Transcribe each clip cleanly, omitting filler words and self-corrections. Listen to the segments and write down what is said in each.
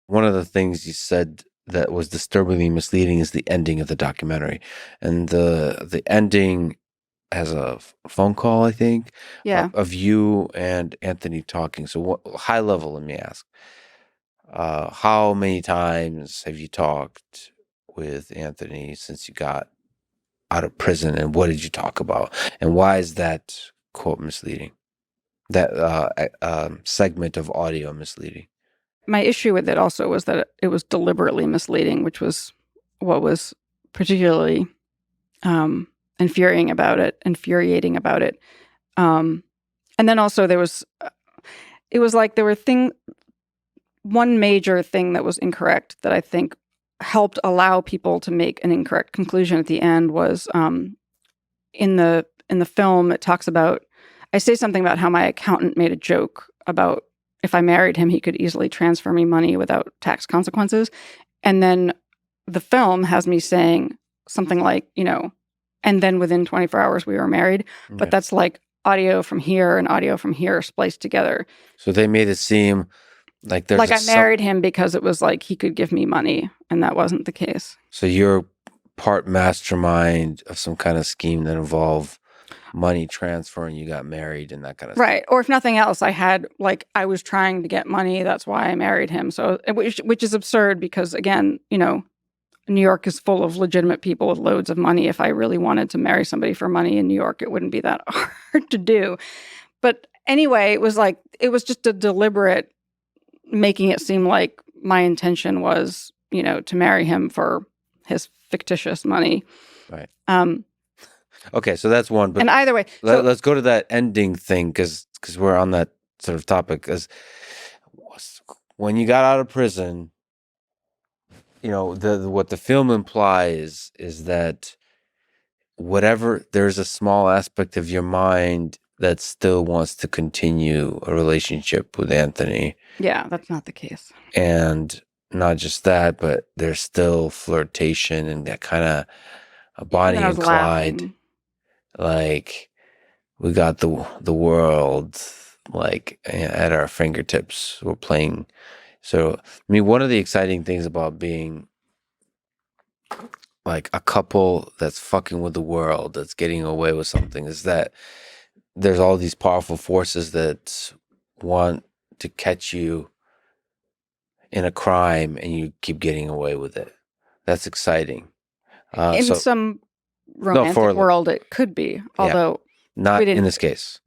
one of the things you said that was disturbingly misleading is the ending of the documentary, and the ending has a phone call, I think, Yeah. of you and Anthony talking. So, what high level? Let me ask: how many times have you talked with Anthony since you got out of prison, and what did you talk about, and why is that quote misleading? That segment of audio misleading. My issue with it also was that it was deliberately misleading, which was what was particularly infuriating about it. And then also it was like there were one major thing that was incorrect that I think helped allow people to make an incorrect conclusion at the end was in the film it talks about, I say something about how my accountant made a joke about if I married him, he could easily transfer me money without tax consequences. And then the film has me saying something like, and then within 24 hours we were married. Okay. But that's like audio from here and audio from here spliced together. So they made it seem like there's I married him because it was like he could give me money, and that wasn't the case. So you're part mastermind of some kind of scheme that involved money transfer, and you got married and that kind of stuff. Right. Or if nothing else, I was trying to get money. That's why I married him. So, which is absurd because, again, New York is full of legitimate people with loads of money. If I really wanted to marry somebody for money in New York, it wouldn't be that hard to do. But anyway, it was just a deliberate making it seem like my intention was, to marry him for his fictitious money. Right. Okay, so that's one. But and either way, let's go to that ending thing because we're on that sort of topic. Because when you got out of prison, what the film implies is that there's a small aspect of your mind that still wants to continue a relationship with Anthony. Yeah, that's not the case. And not just that, but there's still flirtation and that kind of a Bonnie and Clyde. Laughing. Like we got the world like at our fingertips. We're playing. So one of the exciting things about being like a couple that's fucking with the world, that's getting away with something, is that there's all these powerful forces that want to catch you in a crime and you keep getting away with it. That's exciting. In some romantic world, it could be, although not in this case.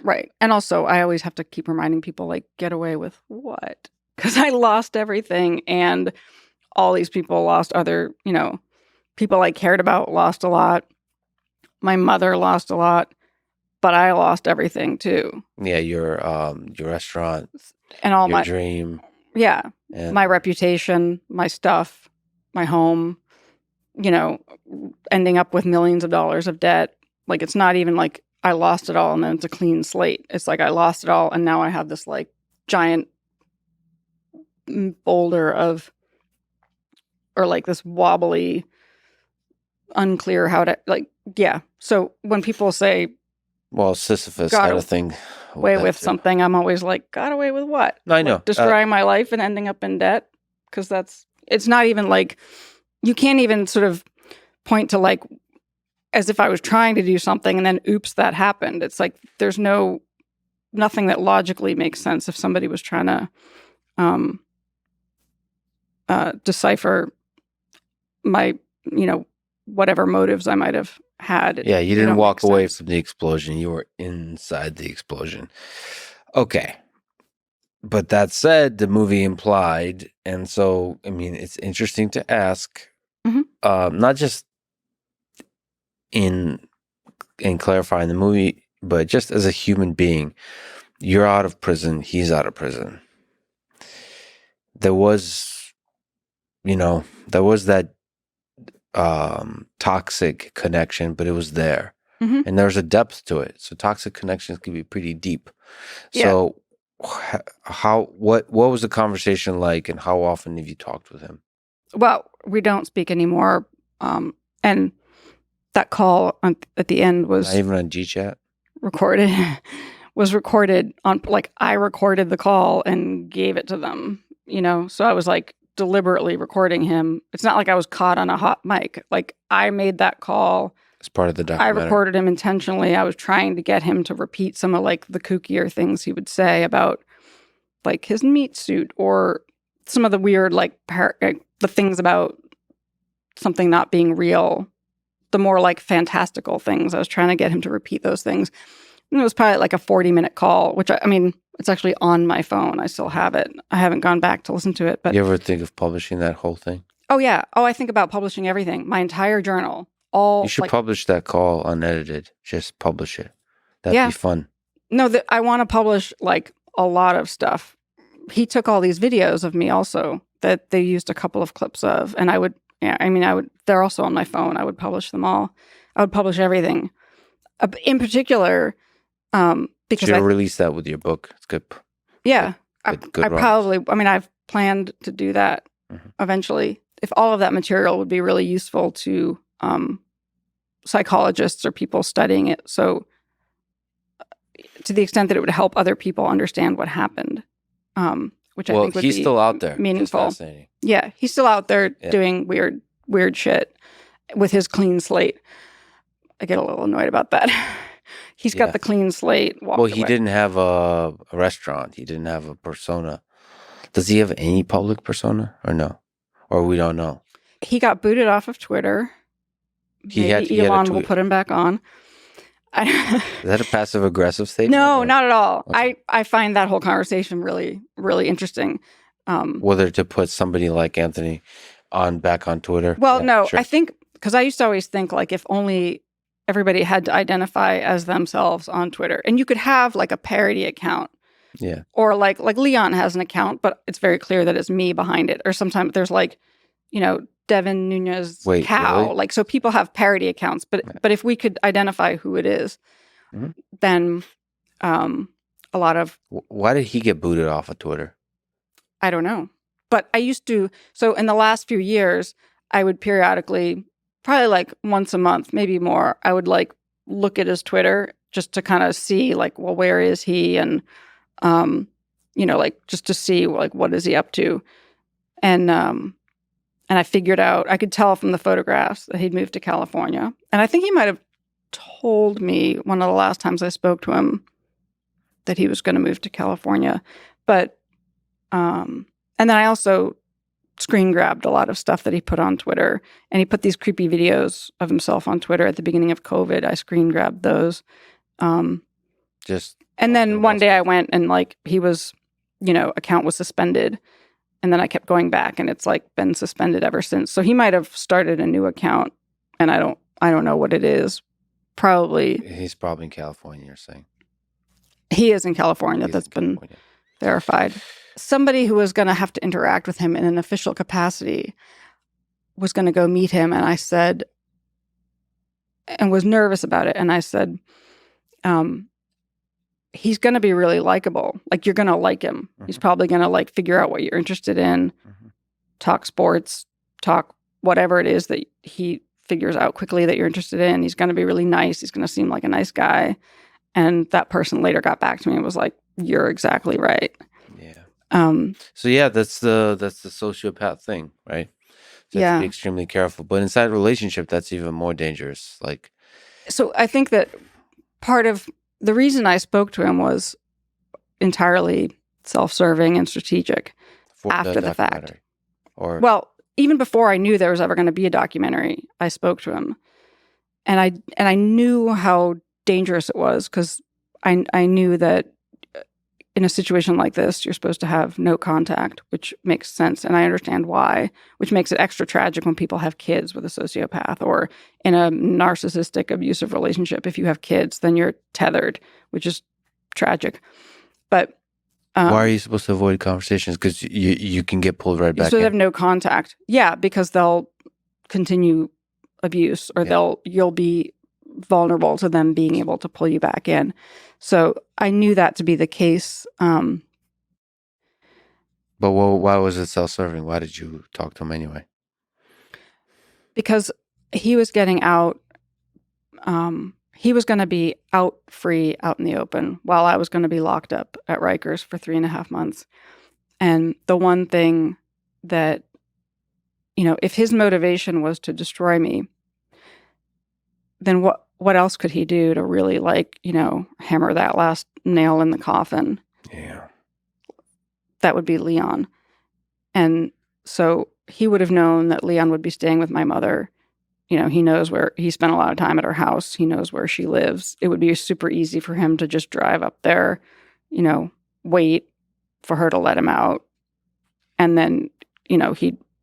Right. And also, I always have to keep reminding people, get away with what? Because I lost everything, and all these people lost other, people I cared about lost a lot. My mother lost a lot, but I lost everything too. Yeah, your restaurant and all your dream. Yeah, and my reputation, my stuff, my home. Ending up with millions of dollars of debt. It's not even like I lost it all and then it's a clean slate. It's like I lost it all and now I have this giant boulder of, or this wobbly, unclear how to yeah. So when people say, well, Sisyphus had a thing away with something, I'm always like, got away with what? I know. Destroying my life and ending up in debt? Because it's not even you can't even sort of point to as if I was trying to do something and then oops, that happened. It's like there's nothing that logically makes sense if somebody was trying to decipher my, whatever motives I might have had. Yeah, you didn't walk away from the explosion. You were inside the explosion. Okay. But that said, the movie implied, and so, it's interesting to ask, not just in clarifying the movie, but just as a human being, you're out of prison, he's out of prison. There was that toxic connection, but it was there. Mm-hmm. And there's a depth to it. So toxic connections can be pretty deep. Yeah. So what was the conversation like, and how often have you talked with him? Well, we don't speak anymore. And that call at the end was not even on GChat. Was recorded on I recorded the call and gave it to them. So I was like deliberately recording him. It's not like I was caught on a hot mic. Like I made that call. As part of the I documentary. recorded him intentionally. I was trying to get him to repeat some of like the kookier things he would say about like his meat suit or some of the weird like the things about something not being real, the more like fantastical things. I was trying to get him to repeat those things. And it was probably like a 40-minute call, which I mean, it's actually on my phone. I still have it. I haven't gone back to listen to it. But you ever think of publishing that whole thing? Oh, yeah. Oh, I think about publishing everything. My entire journal. All you should like, publish that call unedited. Just publish it. That'd be fun. No, I want to publish like a lot of stuff. He took all these videos of me also that they used a couple of clips of. And I would, they're also on my phone. I would publish them all. I would publish everything. In particular, because you'll release that with your book. It's good. Yeah. Good I probably, I've planned to do that eventually. If all of that material would be really useful to psychologists or people studying it. So to the extent that it would help other people understand what happened, which I think would be he's still out there. Meaningful. Yeah, he's still out there doing weird shit with his clean slate. I get a little annoyed about that. He's got the clean slate. He didn't have a restaurant. He didn't have a persona. Does he have any public persona or no? Or we don't know? He got booted off of Twitter. Elon will put him back on. Is that a passive-aggressive statement? No, not at all. Okay. I find that whole conversation really, really interesting. Whether to put somebody like Anthony back on Twitter? Well, no. Sure. I think, because I used to always think like if only everybody had to identify as themselves on Twitter. And you could have like a parody account. Yeah. Or like Leon has an account, but it's very clear that it's me behind it. Or sometimes there's like, Devin Nunez cow. Really? Like, so people have parody accounts, but if we could identify who it is, then a lot of... Why did he get booted off of Twitter? I don't know. But I used to... So in the last few years, I would periodically, probably like once a month, maybe more, I would like look at his Twitter just to kind of see like, well, where is he? And, like just to see like, what is he up to? And I figured out, I could tell from the photographs that he'd moved to California. And I think he might have told me one of the last times I spoke to him that he was going to move to California. But, and then I also screen grabbed a lot of stuff that he put on Twitter. And he put these creepy videos of himself on Twitter at the beginning of COVID. I screen grabbed those. And then one day I went and like, he was, account was suspended. And then I kept going back and it's like been suspended ever since. So he might have started a new account and I don't know what it is. Probably. He's probably in California, you're saying. He is in California. That's been verified. Somebody who was going to have to interact with him in an official capacity was going to go meet him. And I said, and was nervous about it. And I said, he's going to be really likable. Like, you're going to like him. He's probably going to like figure out what you're interested in, talk sports, talk whatever it is that he figures out quickly that you're interested in. He's going to be really nice. He's going to seem like a nice guy. And that person later got back to me and was like, you're exactly right. Yeah. So yeah, that's the sociopath thing, right? So you have to be extremely careful. But inside a relationship, that's even more dangerous. Like, so I think that part of the reason I spoke to him was entirely self-serving and strategic after the fact. Well, even before I knew there was ever going to be a documentary, I spoke to him. And I knew how dangerous it was because I knew that in a situation like this, you're supposed to have no contact, which makes sense. And I understand why, which makes it extra tragic when people have kids with a sociopath or in a narcissistic, abusive relationship. If you have kids, then you're tethered, which is tragic. But why are you supposed to avoid conversations? Because you can get pulled right back in. You're supposed to have no contact. Yeah, because they'll continue abuse or you'll be vulnerable to them being able to pull you back in. So I knew that to be the case. But why was it self-serving? Why did you talk to him anyway? Because he was getting out. He was going to be free, out in the open, while I was going to be locked up at Rikers for 3.5 months. And the one thing that, if his motivation was to destroy me, then what else could he do to really hammer that last nail in the coffin? Yeah. That would be Leon. And so he would have known that Leon would be staying with my mother. He knows where he spent a lot of time at her house. He knows where she lives. It would be super easy for him to just drive up there, wait for her to let him out. And then,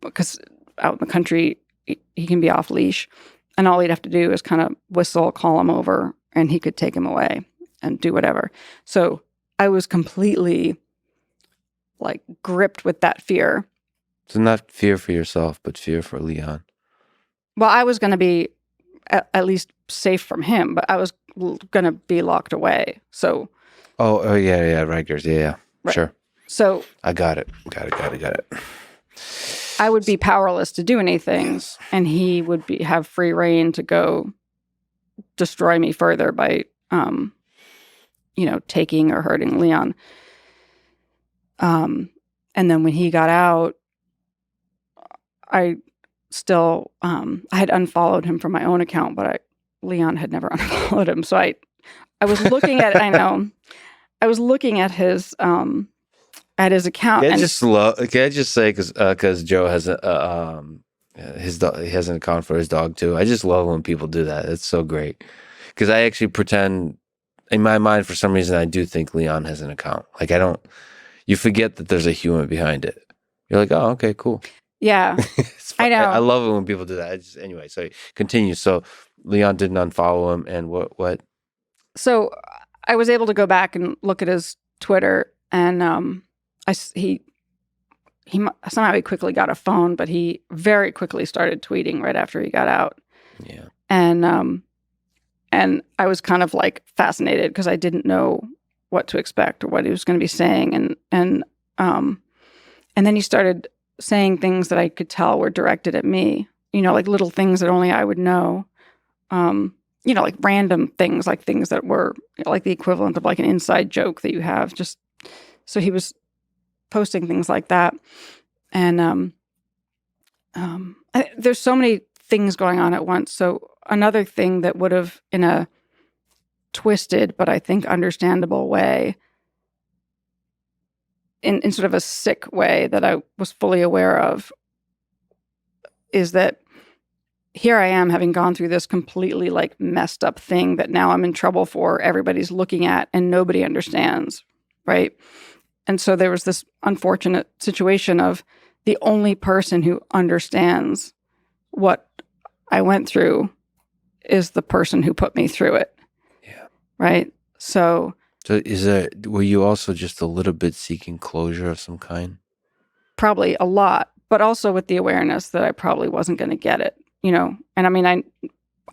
because out in the country, he can be off leash. And all he'd have to do is kind of whistle, call him over, and he could take him away and do whatever. So I was completely gripped with that fear. So not fear for yourself, but fear for Leon. Well, I was going to be at least safe from him, but I was going to be locked away. So. Oh yeah, Rikers, yeah, right. Sure. So. I got it. Got it. I would be powerless to do anything, and he would have free reign to go destroy me further by, taking or hurting Leon. And then when he got out, I still, I had unfollowed him from my own account, but Leon had never unfollowed him. So I was looking at, I was looking at his account. Can I just say, because Joe has his dog, he has an account for his dog too. I just love when people do that. It's so great. Because I actually pretend, in my mind, for some reason, I do think Leon has an account. You forget that there's a human behind it. You're like, oh, okay, cool. Yeah, I know. I love it when people do that. Anyway, so continue. So Leon didn't unfollow him, and what? So I was able to go back and look at his Twitter, and he somehow he quickly got a phone, but he very quickly started tweeting right after he got out. Yeah, and I was kind of fascinated because I didn't know what to expect or what he was going to be saying, and then he started saying things that I could tell were directed at me, little things that only I would know, random things, things that were the equivalent of an inside joke that you have. Just so he was posting things like that, and there's so many things going on at once. So another thing that would have, in a twisted but I think understandable way, in sort of a sick way that I was fully aware of, is that here I am having gone through this completely messed up thing that now I'm in trouble for, everybody's looking at and nobody understands, right? And so there was this unfortunate situation of the only person who understands what I went through is the person who put me through it. Yeah. Right? So were you also just a little bit seeking closure of some kind? Probably a lot, but also with the awareness that I probably wasn't going to get it, And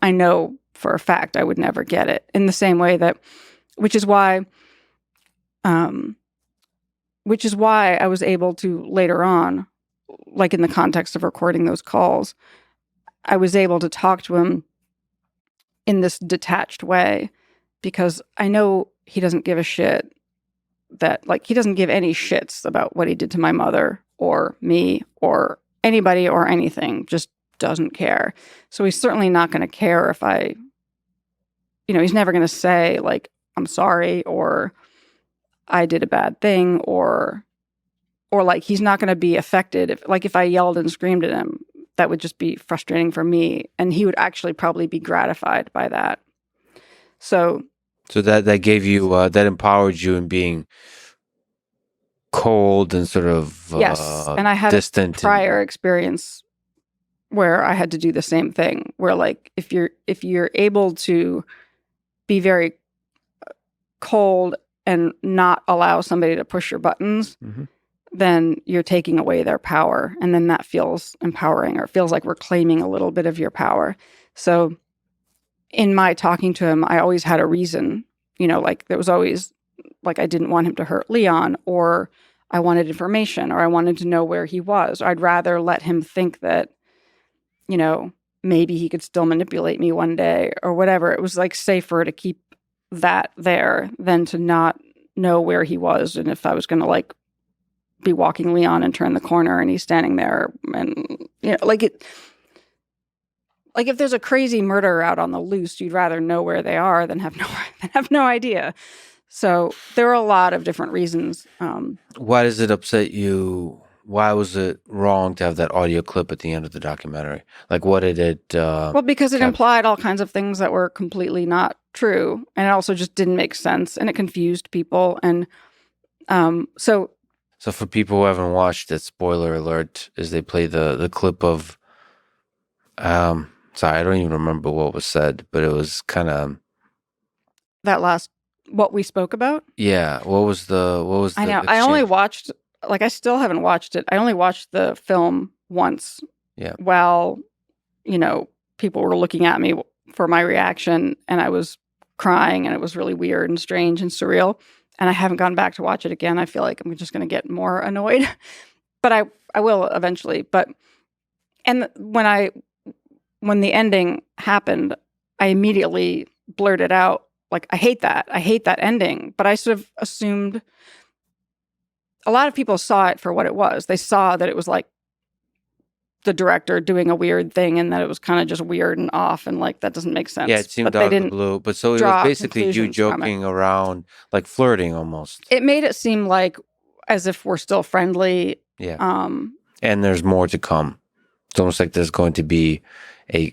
I know for a fact I would never get it in the same way which is why I was able to later on, in the context of recording those calls, I was able to talk to him in this detached way because I know he doesn't give a shit he doesn't give any shits about what he did to my mother or me or anybody or anything, just doesn't care. So he's certainly not going to care if he's never going to say I'm sorry or I did a bad thing or he's not going to be affected if I yelled and screamed at him. That would just be frustrating for me, and he would actually probably be gratified by that. So that gave you that empowered you in being cold and sort of yes, and I had distant a prior experience where I had to do the same thing. Where if you're able to be very cold and not allow somebody to push your buttons, mm-hmm. then you're taking away their power, and then that feels empowering, or it feels like we're claiming a little bit of your power. So in my talking to him, I always had a reason, there was always I didn't want him to hurt Leon, or I wanted information, or I wanted to know where he was. Or I'd rather let him think that, maybe he could still manipulate me one day or whatever. It was safer to keep that there than to not know where he was. And if I was going to be walking Leon and turn the corner and he's standing there, and like if there's a crazy murderer out on the loose, you'd rather know where they are than have no idea. So there were a lot of different reasons. Why does it upset you? Why was it wrong to have that audio clip at the end of the documentary? Like, what did it? Well, because it implied all kinds of things that were completely not true, and it also just didn't make sense, and it confused people. And so for people who haven't watched it, spoiler alert, is they play the clip of. Sorry, I don't even remember what was said, but it was kind of that last what we spoke about. Yeah, what was the? I know. exchange? I only watched. Like, I still haven't watched it. I only watched the film once. Yeah. While, people were looking at me for my reaction, and I was crying, and it was really weird and strange and surreal. And I haven't gone back to watch it again. I feel like I'm just going to get more annoyed, but I will eventually. And when the ending happened, I immediately blurted out, like, I hate that ending. But I sort of assumed. A lot of people saw it for what it was. They saw that it was like the director doing a weird thing, and that it was kind of just weird and off, and like that doesn't make sense. Yeah, it seemed out of the blue. But so it was basically you joking around, like flirting almost. It made it seem like as if we're still friendly. Yeah. And there's more to come. It's almost like there's going to be a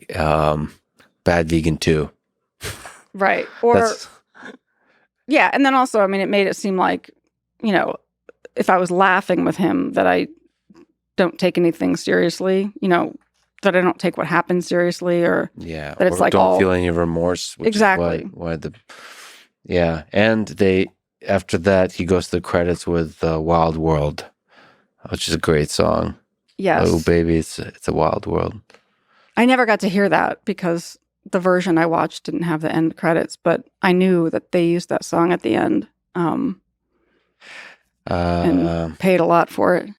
Bad Vegan 2. Right. Or yeah, and then also, I mean, it made it seem like, if I was laughing with him, that I don't take anything seriously, that I don't take what happened seriously, or that it's like don't feel any remorse. Which exactly. Is why and after that he goes to the credits with Wild World, which is a great song. Yes. Oh baby, it's a wild world. I never got to hear that because the version I watched didn't have the end credits, but I knew that they used that song at the end. And paid a lot for it.